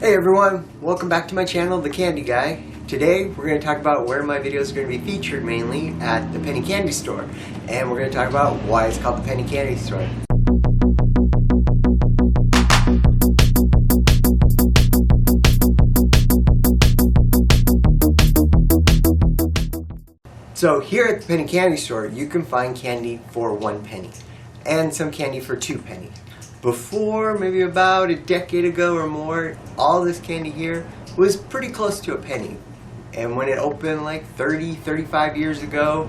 Hey everyone, welcome back to my channel, The Candy Guy. Today we're going to talk about where my videos are going to be featured mainly at the penny candy store. And we're going to talk about why it's called the penny candy store. So here at the penny candy store you can find candy for 1 penny and some candy for 2 pennies. Before, maybe about a decade ago or more, all this candy here was pretty close to a penny. And when it opened like 35 years ago,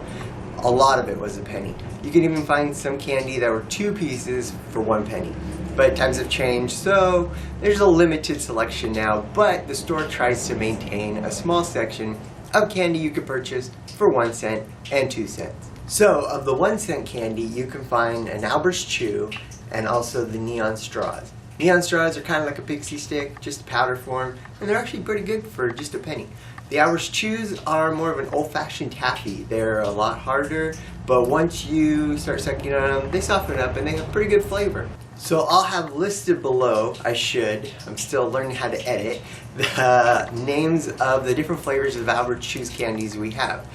a lot of it was a penny. You can even find some candy that were 2 pieces for 1 penny. But times have changed, so there's a limited selection now, but the store tries to maintain a small section of candy you could purchase for 1 cent and 2 cents. So, of the 1 cent candy, you can find an Albert's Chew and also the neon straws. Neon straws are kind of like a pixie stick, just powder form, and they're actually pretty good for just a penny. The Albert's Chews are more of an old-fashioned taffy. They're a lot harder, but once you start sucking on them, they soften up and they have pretty good flavor. So I'll have listed below, I'm still learning how to edit, the names of the different flavors of Albert's Chews candies we have.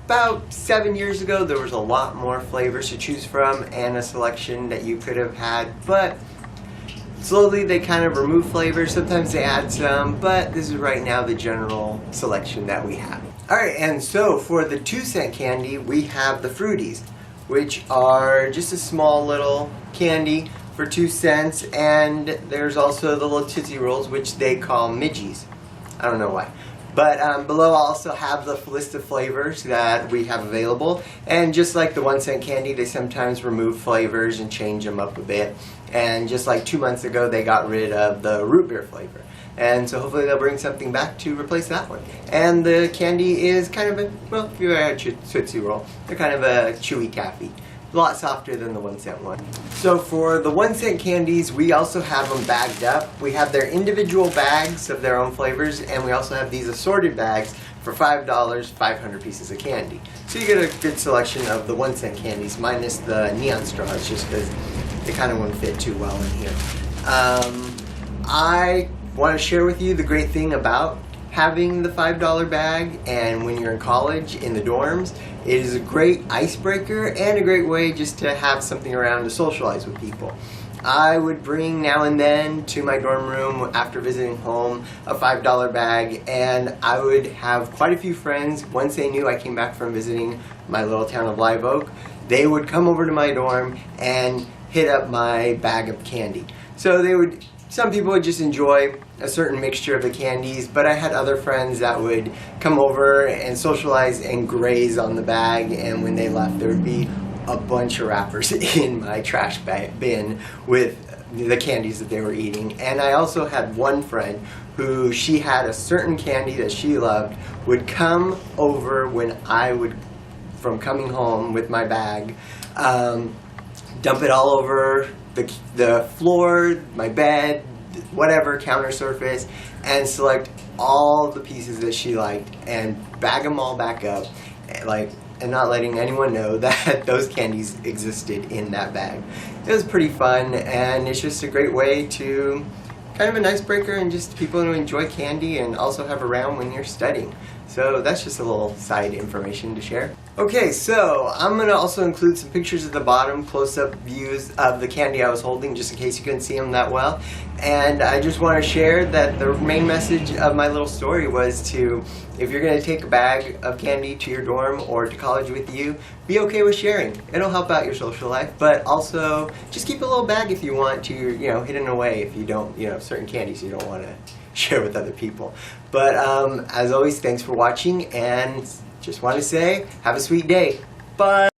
About 7 years ago there was a lot more flavors to choose from and a selection that you could have had, but slowly they kind of remove flavors. Sometimes they add some, but this is right now the general selection that we have. Alright, and so for the 2 cent candy we have the Fruities, which are just a small little candy for 2 cents, and there's also the little Tootsie Rolls, which they call Midgies. I don't know why. But below I also have the list of flavors that we have available, and just like the 1 cent candy, they sometimes remove flavors and change them up a bit. And just like 2 months ago they got rid of the root beer flavor, and so hopefully they'll bring something back to replace that one. And the candy is kind of a, well, if you ever had a Tootsie Roll, they're kind of a chewy taffy. A lot softer than the 1 cent one. So for the 1 cent candies, we also have them bagged up. We have their individual bags of their own flavors, and we also have these assorted bags for $5, 500 pieces of candy. So you get a good selection of the 1 cent candies, minus the neon straws, just because they kind of wouldn't fit too well in here. I want to share with you the great thing about having the $5 bag, and when you're in college in the dorms, it is a great icebreaker and a great way just to have something around to socialize with people. I would bring now and then to my dorm room after visiting home a $5 bag, and I would have quite a few friends. Once they knew I came back from visiting my little town of Live Oak, they would come over to my dorm and hit up my bag of candy. So some people would just enjoy a certain mixture of the candies, but I had other friends that would come over and socialize and graze on the bag, and when they left there would be a bunch of wrappers in my trash bin with the candies that they were eating. And I also had one friend who, she had a certain candy that she loved, would come over when I would, from coming home with my bag, dump it all over the floor, my bed, whatever counter surface, and select all the pieces that she liked and bag them all back up, and not letting anyone know that those candies existed in that bag. It was pretty fun, and it's just a great way to kind of an icebreaker and just people to enjoy candy and also have around when you're studying. So that's just a little side information to share. Okay, so I'm going to also include some pictures at the bottom, close-up views of the candy I was holding, just in case you couldn't see them that well. And I just want to share that the main message of my little story was to, if you're going to take a bag of candy to your dorm or to college with you, be okay with sharing. It'll help out your social life, but also just keep a little bag if you want to, hidden away if you don't, certain candies you don't want to share with other people. But as always, thanks for watching, and just want to say, have a sweet day. Bye!